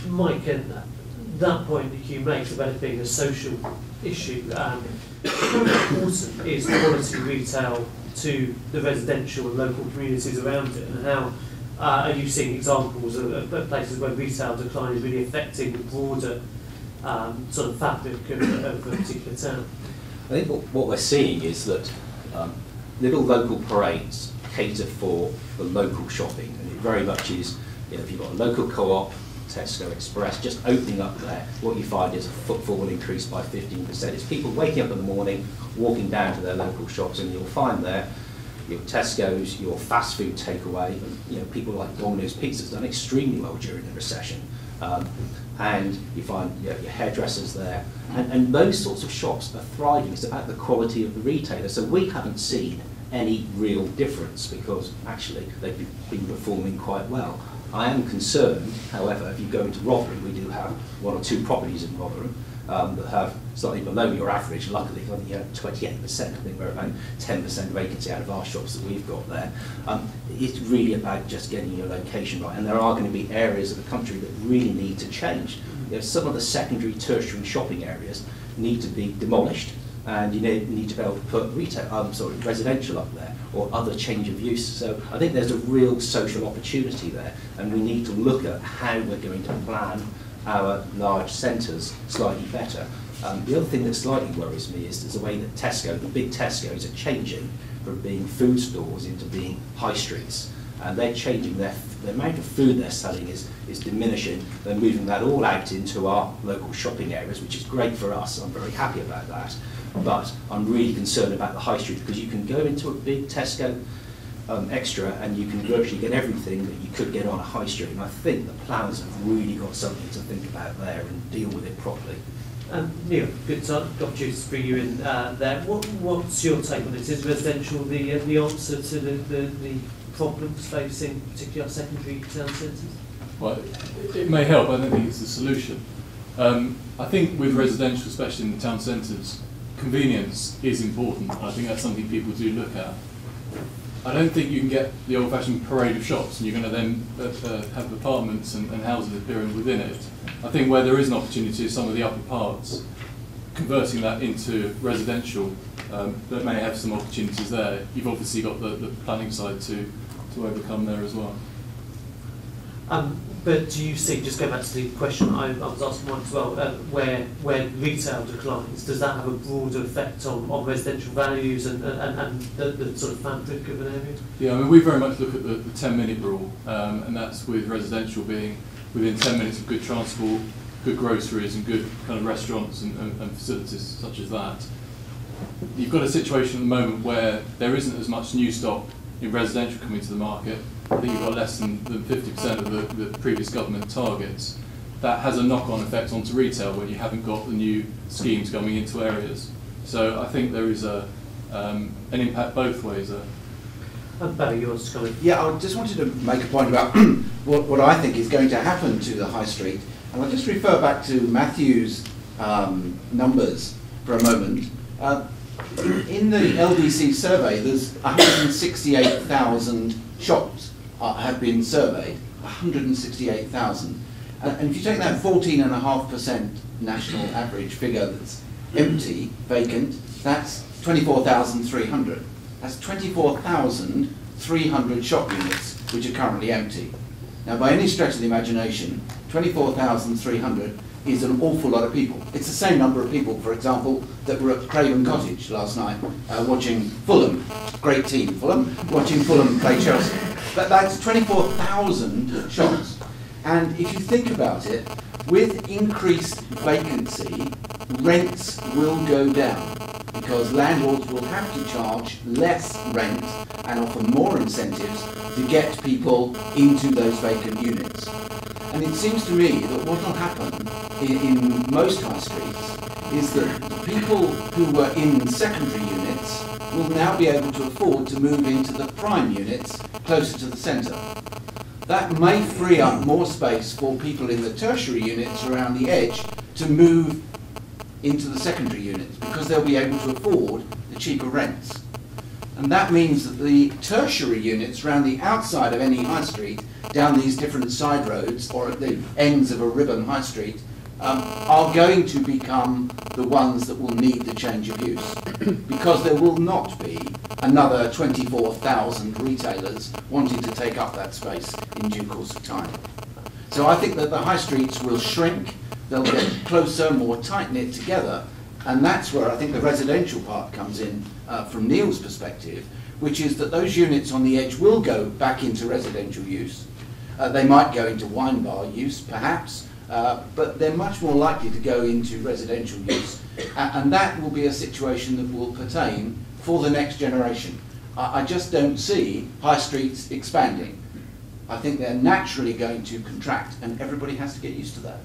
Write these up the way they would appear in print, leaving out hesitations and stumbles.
Mike, and that point that you make about it being a social issue, how important is quality retail to the residential and local communities around it, and how are you seeing examples of places where retail decline is really affecting the broader sort of fabric of a particular town? I think what we're seeing is that little local parades cater for the local shopping, and it very much is, you know, if you've got a local co-op, Tesco, Express, just opening up there, what you find is a footfall increase by 15%. It's people waking up in the morning, walking down to their local shops, and you'll find there your Tesco's, your fast food takeaway, you know, people like Domino's Pizza's done extremely well during the recession. And you find, you know, your hairdressers there, and those sorts of shops are thriving. It's about the quality of the retailer. So we haven't seen any real difference because actually they've been performing quite well. I am concerned, however, if you go into Rotherham, we do have 1 or 2 properties in Rotherham that have slightly below your average. Luckily, I think you have 28%. I think we're about 10% vacancy out of our shops that we've got there. It's really about just getting your location right, and there are going to be areas of the country that really need to change. You know, some of the secondary, tertiary shopping areas need to be demolished, and you need to be able to put residential up there, or other change of use. So I think there's a real social opportunity there, and we need to look at how we're going to plan our large centres slightly better. The other thing that slightly worries me is the way that Tesco, the big Tesco's, are changing from being food stores into being high streets. And they're changing the amount of food they're selling is diminishing. They're moving that all out into our local shopping areas, which is great for us. I'm very happy about that. But I'm really concerned about the high street, because you can go into a big Tesco Extra and you can virtually get everything that you could get on a high street. And I think the planners have really got something to think about there and deal with it properly. Neil, good opportunity to bring you in there. What's your take on it? Is residential the answer to the problems facing particularly our secondary town centres? Well, it may help. I don't think it's the solution. I think with residential, especially in the town centres, convenience is important. I think that's something people do look at. I don't think you can get the old-fashioned parade of shops and you're going to then have apartments and houses appearing within it. I think where there is an opportunity is some of the upper parts, converting that into residential, that may have some opportunities there. You've obviously got the planning side to overcome there as well. But do you see, just going back to the question I was asking Mike as well, where retail declines, does that have a broader effect on residential values and the sort of fabric of an area? Yeah, I mean, we very much look at the 10-minute rule, and that's with residential being within 10 minutes of good transport, good groceries and good kind of restaurants and facilities such as that. You've got a situation at the moment where there isn't as much new stock in residential coming to the market. I think you've got less than 50% of the previous government targets. That has a knock-on effect onto retail when you haven't got the new schemes coming into areas. So I think there is an impact both ways there. Barry, yours coming. Yeah, I just wanted to make a point about what I think is going to happen to the high street. And I'll just refer back to Matthew's numbers for a moment. In the LDC survey, there's 168,000 shops have been surveyed, 168,000. And if you take that 14.5% national average figure that's empty, vacant, that's 24,300. That's 24,300 shop units which are currently empty. Now, by any stretch of the imagination, 24,300 is an awful lot of people. It's the same number of people, for example, that were at Craven Cottage last night watching Fulham, great team Fulham, watching Fulham play Chelsea. But that's 24,000 shops. And if you think about it, with increased vacancy, rents will go down because landlords will have to charge less rent and offer more incentives to get people into those vacant units. And it seems to me that what will happen in most high streets is that people who were in secondary units will now be able to afford to move into the prime units closer to the centre. That may free up more space for people in the tertiary units around the edge to move into the secondary units because they'll be able to afford the cheaper rents. And that means that the tertiary units around the outside of any high street, down these different side roads or at the ends of a ribbon high street, are going to become the ones that will need the change of use, because there will not be another 24,000 retailers wanting to take up that space in due course of time. So I think that the high streets will shrink, they'll get closer, more tight-knit together, and that's where I think the residential part comes in from Neil's perspective, which is that those units on the edge will go back into residential use. They might go into wine bar use, perhaps, but they're much more likely to go into residential use. And that will be a situation that will pertain for the next generation. I just don't see high streets expanding. I think they're naturally going to contract, and everybody has to get used to that.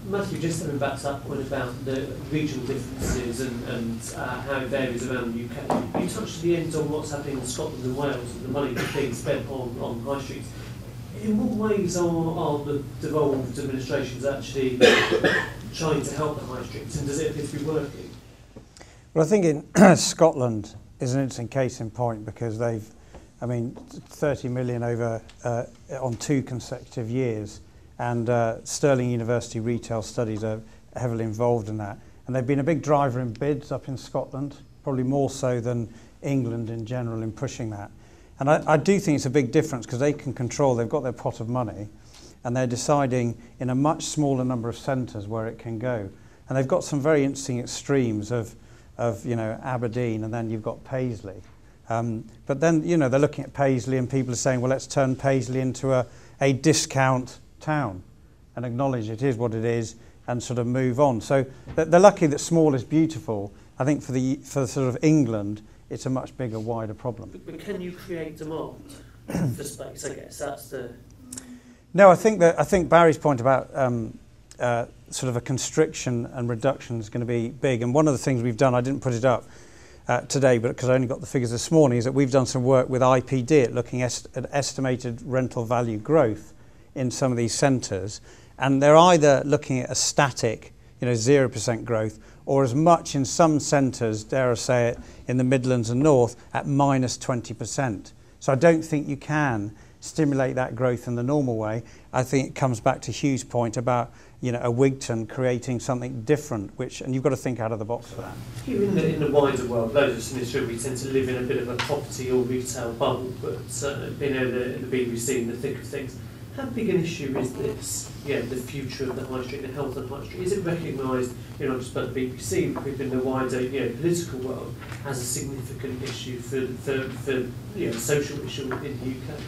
Matthew, just coming back to that point about the regional differences and how it varies around the UK, you touched at the end on what's happening in Scotland and Wales and the money that's being spent on high streets. In what ways are the devolved administrations actually trying to help the high streets, and does it appear to be working? Well, I think in Scotland is an interesting case in point, because they've, 30 million over on 2 consecutive years, and Stirling University Retail Studies are heavily involved in that. And they've been a big driver in bids up in Scotland, probably more so than England in general in pushing that. And I do think it's a big difference, because they can control, they've got their pot of money, and they're deciding in a much smaller number of centres where it can go. And they've got some very interesting extremes of Aberdeen, and then you've got Paisley. But then, they're looking at Paisley, and people are saying, well, let's turn Paisley into a discount town and acknowledge it is what it is and sort of move on. So they're lucky that small is beautiful. I think for sort of England, it's a much bigger, wider problem. But can you create demand for space? I guess that's the... No, I think Barry's point about sort of a constriction and reduction is going to be big. And one of the things we've done, I didn't put it up today, but because I only got the figures this morning, is that we've done some work with IPD at looking at estimated rental value growth in some of these centres, and they're either looking at a static, 0% growth, or as much in some centres, dare I say it, in the Midlands and North, at minus 20%. So I don't think you can stimulate that growth in the normal way. I think it comes back to Hugh's point about a Wigton creating something different, and you've got to think out of the box for that. Here in the wider world, those of us in this room, we tend to live in a bit of a property or retail bubble, but being in the BBC in the thick of things, how big an issue is this? The future of the high street, the health of the high street. Is it recognised, not just by the BBC, but within the wider, political world, as a significant issue for social issue in the UK?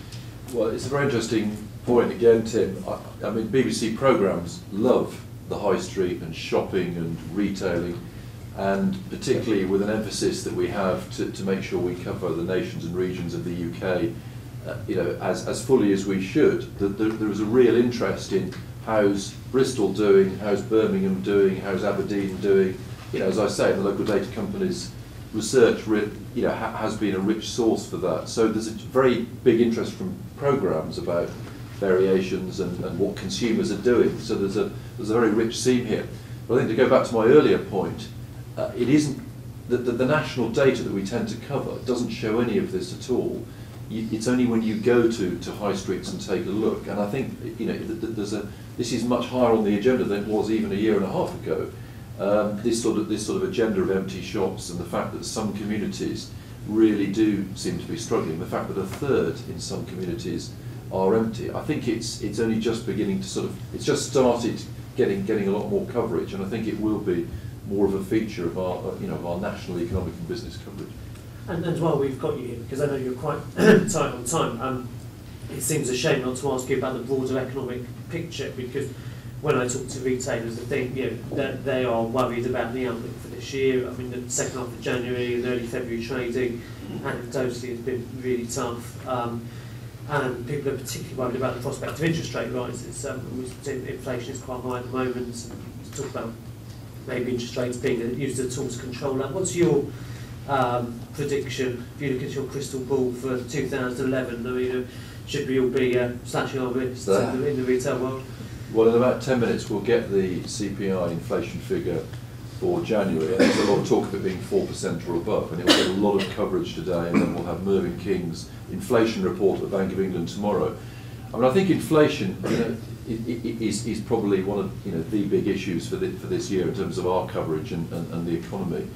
Well, it's a very interesting point again, Tim. I mean, BBC programmes love the high street and shopping and retailing, and particularly with an emphasis that we have to make sure we cover the nations and regions of the UK as fully as we should. There is a real interest in how's Bristol doing, how's Birmingham doing, how's Aberdeen doing. As I say, the local data companies' research has been a rich source for that. So there's a very big interest from programmes about variations and what consumers are doing. So there's a very rich seam here. But I think to go back to my earlier point, it isn't the national data that we tend to cover doesn't show any of this at all. It's only when you go to high streets and take a look, and I think this is much higher on the agenda than it was even a year and a half ago. This sort of agenda of empty shops, and the fact that some communities really do seem to be struggling. The fact that a third in some communities are empty. I think it's only just beginning to it's just started getting a lot more coverage, and I think it will be more of a feature of our national economic and business coverage. And while we've got you here, because I know you're quite tight on time, it seems a shame not to ask you about the broader economic picture, because when I talk to retailers, I think that they are worried about the outlook for this year. I mean, the second half of January and early February trading, anecdotally, has been really tough. And people are particularly worried about the prospect of interest rate rises. Inflation is quite high at the moment. We talk about maybe interest rates being used as a tool to control that. What's your prediction, if you look at your crystal ball for 2011? I mean, should we all be slashing our wrists in the retail world? Well, in about 10 minutes we'll get the CPI inflation figure for January, and there's a lot of talk of it being 4% or above, and it will get a lot of coverage today, and then we'll have Mervyn King's inflation report at the Bank of England tomorrow. I mean, I think inflation, is probably one of the big issues for this year in terms of our coverage and the economy.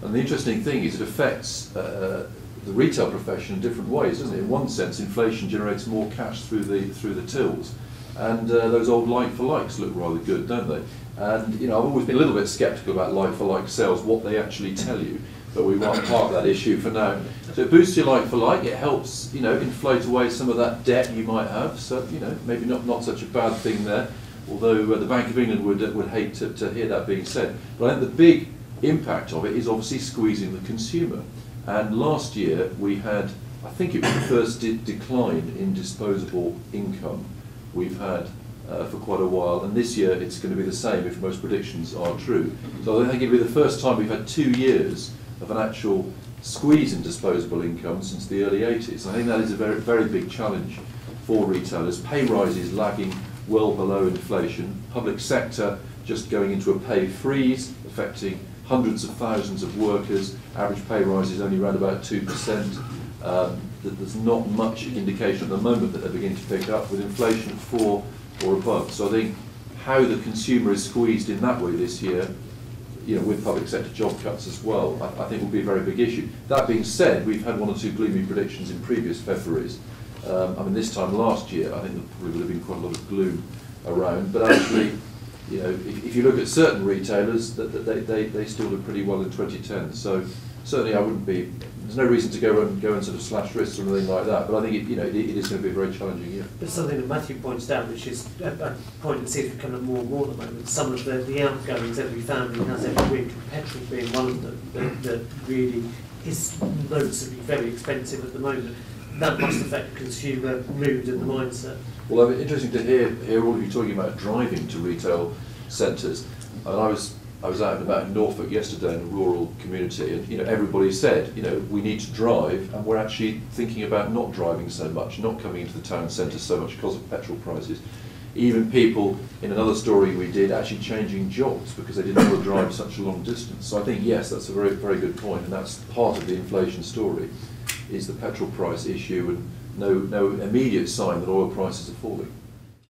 And the interesting thing is it affects the retail profession in different ways, doesn't it? In one sense, inflation generates more cash through the tills, and those old like-for-likes look rather good, don't they? And I've always been a little bit sceptical about like-for-like sales, what they actually tell you, but we won't park that issue for now. So it boosts your like-for-like, it helps inflate away some of that debt you might have, so maybe not such a bad thing there, although the Bank of England would hate to hear that being said. But I think the big impact of it is obviously squeezing the consumer. And last year we had, I think it was the first decline in disposable income we've had for quite a while, and this year it's going to be the same if most predictions are true. So I think it'll be the first time we've had 2 years of an actual squeeze in disposable income since the early 80s. I think that is a very, very big challenge for retailers. Pay rises lagging well below inflation, public sector just going into a pay freeze, affecting hundreds of thousands of workers. Average pay rise is only around about 2%. There's not much indication at the moment that they're beginning to pick up, with inflation at 4 or above. So I think how the consumer is squeezed in that way this year, with public sector job cuts as well, I think will be a very big issue. That being said, we've had 1 or 2 gloomy predictions in previous Februaries. This time last year, I think there probably would have been quite a lot of gloom around, but actually, if you look at certain retailers, they still did pretty well in 2010. So certainly, there's no reason to go and sort of slash wrists or anything like that. But I think it is going to be a very challenging year. But something that Matthew points out, which is a point that seems to be coming up more and more at the moment, some of the outgoings every family has every week, petrol being one of them, that really is noticeably very expensive at the moment. That must affect consumer mood and the mindset. Well, I mean, interesting to hear all of you talking about driving to retail centres. And I was out and about in Norfolk yesterday in a rural community, and everybody said, we need to drive, and we're actually thinking about not driving so much, not coming into the town centre so much because of petrol prices. Even people, in another story we did, actually changing jobs because they didn't want to drive such a long distance. So I think, yes, that's a very, very good point, and that's part of the inflation story, is the petrol price issue, and no immediate sign that oil prices are falling.